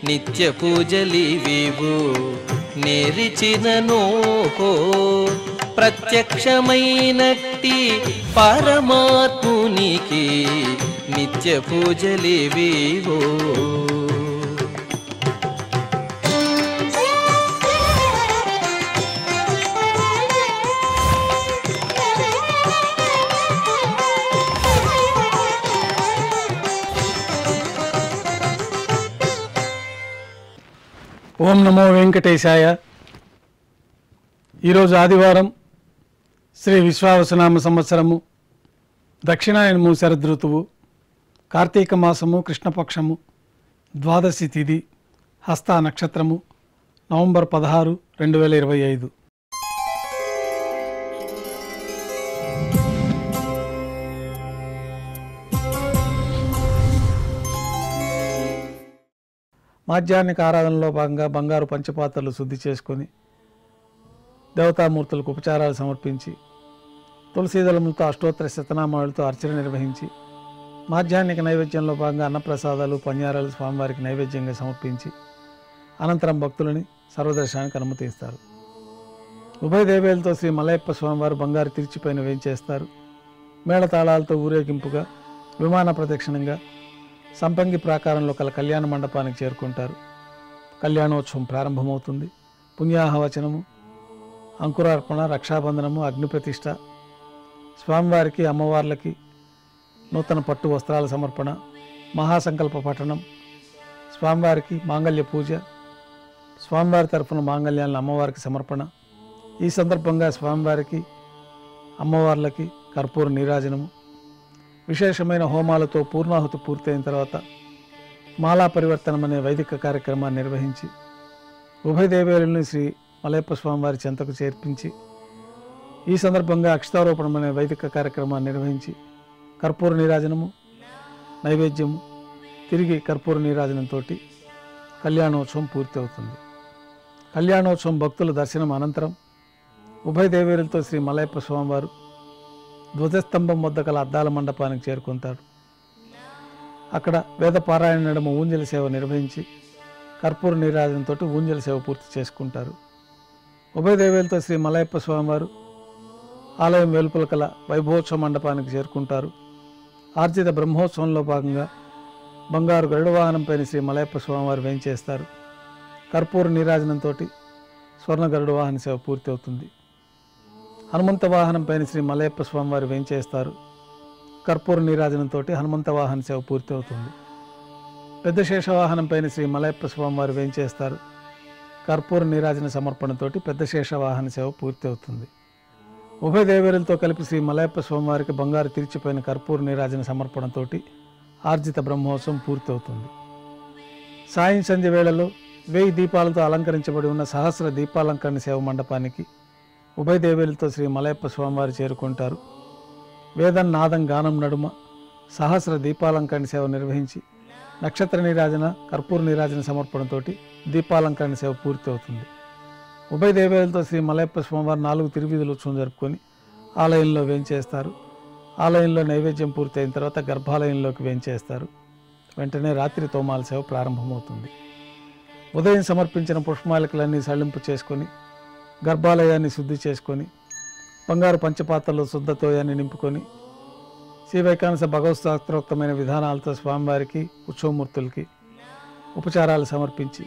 నిత్య పూజలివివు నేరిచినను ప్రత్యక్షమైనట్టి పరమాత్మునికి నిత్య పూజలివివు. ఓం నమో వెంకటేశాయ. ఈరోజు ఆదివారం, శ్రీ విశ్వావసనామ సంవత్సరము, దక్షిణాయనము శరదృతువు, కార్తీక మాసము, కృష్ణపక్షము, ద్వాదశి తిథి, హస్త నక్షత్రము, నవంబర్ 16, 2025. మాధ్యాహ్నిక ఆరాధనలో భాగంగా బంగారు పంచపాత్రలు శుద్ధి చేసుకొని దేవతామూర్తులకు ఉపచారాలు సమర్పించి తులసీదళములతో అష్టోత్తర శతనామాలతో అర్చన నిర్వహించి మాధ్యాహ్నిక నైవేద్యంలో భాగంగా అన్నప్రసాదాలు పన్యారాలు స్వామివారికి నైవేద్యంగా సమర్పించి అనంతరం భక్తులని సర్వదర్శనానికి అనుమతిస్తారు. ఉభయ దేవేలతో శ్రీ మలయప్ప స్వామివారు బంగారు తిరిచిపైన వేంచేస్తారు. మేళతాళాలతో ఊరేగింపుగా విమాన ప్రదక్షిణంగా సంపంగి ప్రాకారంలో కల కళ్యాణ మండపానికి చేరుకుంటారు. కళ్యాణోత్సవం ప్రారంభమవుతుంది. పుణ్యాహవచనము, అంకురార్పణ, రక్షాబంధనము, అగ్నిప్రతిష్ఠ, స్వామివారికి అమ్మవార్లకి నూతన పట్టు వస్త్రాల సమర్పణ, మహాసంకల్ప పఠనం, స్వామివారికి మాంగళ్య పూజ, స్వామివారి తరఫున మాంగళ్యాలను అమ్మవారికి సమర్పణ. ఈ సందర్భంగా స్వామివారికి అమ్మవార్లకి కర్పూర నీరాజనము, విశేషమైన హోమాలతో పూర్ణాహుతి పూర్తయిన తర్వాత మాలా పరివర్తనం అనే వైదిక కార్యక్రమాన్ని నిర్వహించి ఉభయ దేవేరుల్ని శ్రీ మలయప్ప స్వామివారి చెంతకు చేర్పించి ఈ సందర్భంగా అక్షతారోపణం అనే వైదిక కార్యక్రమాన్ని నిర్వహించి కర్పూర నీరాజనము, నైవేద్యము, తిరిగి కర్పూర నీరాజనంతో కళ్యాణోత్సవం పూర్తి అవుతుంది. కళ్యాణోత్సవం భక్తుల దర్శనం అనంతరం ఉభయ దేవేరులతో శ్రీ మలయప్ప స్వామివారు ధ్వజస్తంభం వద్ద గల అద్దాల మండపానికి చేరుకుంటారు. అక్కడ వేద పారాయణ నడుమ ఊంజల సేవ నిర్వహించి కర్పూర నీరాజనంతో ఊంజల సేవ పూర్తి చేసుకుంటారు. ఉభయ దేవేలతో శ్రీ మలయప్ప స్వామివారు ఆలయం వెలుపల కల వైభవోత్సవ మండపానికి చేరుకుంటారు. ఆర్జిత బ్రహ్మోత్సవంలో భాగంగా బంగారు గరుడ వాహనంపైన శ్రీ మలయప్ప స్వామివారు వేంచేస్తారు. కర్పూర నీరాజనంతో స్వర్ణ గరుడ వాహన సేవ పూర్తి అవుతుంది. హనుమంత వాహనం పైన శ్రీ మలయప్ప స్వామివారు వేంచేస్తారు. కర్పూర నీరాజనంతో హనుమంత వాహన సేవ పూర్తి అవుతుంది. పెద్ద శేషవాహనం పైన శ్రీ మలయప్ప స్వామివారు వేంచేస్తారు. కర్పూర నీరాజన సమర్పణతోటి పెద్ద శేషవాహన సేవ పూర్తి అవుతుంది. ఉభయ దేవేరులతో కలిపి శ్రీ మలయప్ప స్వామివారికి బంగారు తిరిచిపోయిన కర్పూర నీరాజన సమర్పణతోటి ఆర్జిత బ్రహ్మోత్సవం పూర్తి అవుతుంది. సాయం సంధ్య వేళలో 1000 దీపాలతో అలంకరించబడి ఉన్న సహస్ర దీపాలంకరణ సేవ మండపానికి ఉభయ దేవేలతో శ్రీ మలయప్ప స్వామివారు చేరుకుంటారు. వేదం నాదం గానం నడుమ సహస్ర దీపాలంకరణ సేవ నిర్వహించి నక్షత్ర నీరాజన, కర్పూర నీరాజన సమర్పణతో దీపాలంకరణ సేవ పూర్తి అవుతుంది. ఉభయ దేవేలతో శ్రీ మలయప్ప స్వామివారు 4 తిరువీధుల ఉత్సవం జరుపుకొని ఆలయంలో వేంచేస్తారు. ఆలయంలో నైవేద్యం పూర్తి అయిన తర్వాత గర్భాలయంలోకి వేంచేస్తారు. వెంటనే రాత్రి తోమాల సేవ ప్రారంభమవుతుంది. ఉదయం సమర్పించిన పుష్పమాలికలన్నీ సళ్లింపు చేసుకొని గర్భాలయాన్ని శుద్ధి చేసుకొని బంగారు పంచపాత్రలో శుద్ధ తోయాన్ని నింపుకొని శ్రీ వైకానస భగవత్శాస్త్రోక్తమైన విధానాలతో స్వామివారికి ఉత్సవమూర్తులకి ఉపచారాలు సమర్పించి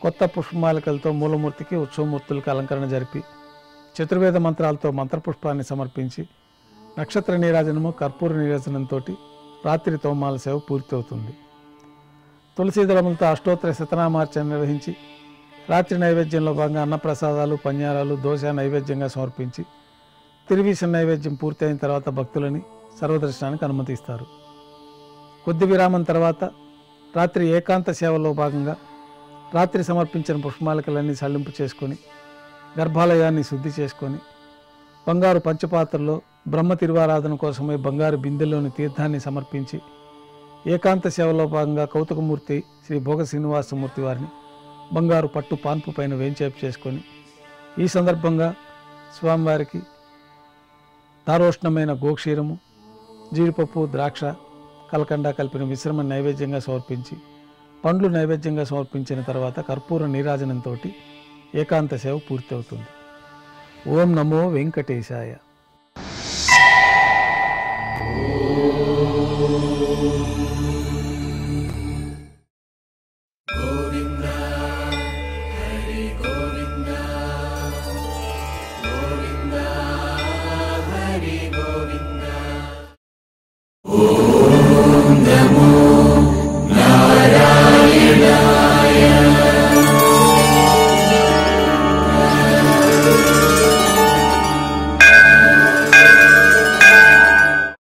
కొత్త పుష్పమాలికలతో మూలమూర్తికి ఉత్సవమూర్తులకి అలంకరణ జరిపి చతుర్వేద మంత్రాలతో మంత్రపుష్పాన్ని సమర్పించి నక్షత్ర నీరాజనము, కర్పూర నీరాజనంతో రాత్రి తోమాల సేవ పూర్తి అవుతుంది. తులసీదళములతో అష్టోత్తర శతనామార్చన నిర్వహించి రాత్రి నైవేద్యంలో భాగంగా అన్నప్రసాదాలు, పన్యారాలు, దోశ నైవేద్యంగా సమర్పించి తిరువీస నైవేద్యం పూర్తయిన తర్వాత భక్తులని సర్వదర్శనానికి అనుమతిస్తారు. కొద్ది విరామం తర్వాత రాత్రి ఏకాంత సేవలో భాగంగా రాత్రి సమర్పించిన పుష్పమాలికలన్నీ సళ్లింపు చేసుకొని గర్భాలయాన్ని శుద్ధి చేసుకొని బంగారు పంచపాత్రలో బ్రహ్మ తిరువారాధన కోసమై బంగారు బిందెల్లోని తీర్థాన్ని సమర్పించి ఏకాంత సేవలో భాగంగా కౌతుకమూర్తి శ్రీ భోగ శ్రీనివాసమూర్తి వారిని బంగారు పట్టు పాన్పు పైన వేంచేపు చేసుకొని ఈ సందర్భంగా స్వామివారికి దారోష్ణమైన గోక్షీరము, జీడిపప్పు, ద్రాక్ష, కలకండ కలిపిన మిశ్రమ నైవేద్యంగా సమర్పించి పండ్లు నైవేద్యంగా సమర్పించిన తర్వాత కర్పూర నీరాజనంతో ఏకాంత సేవ పూర్తి అవుతుంది. ఓం నమో వెంకటేశాయ.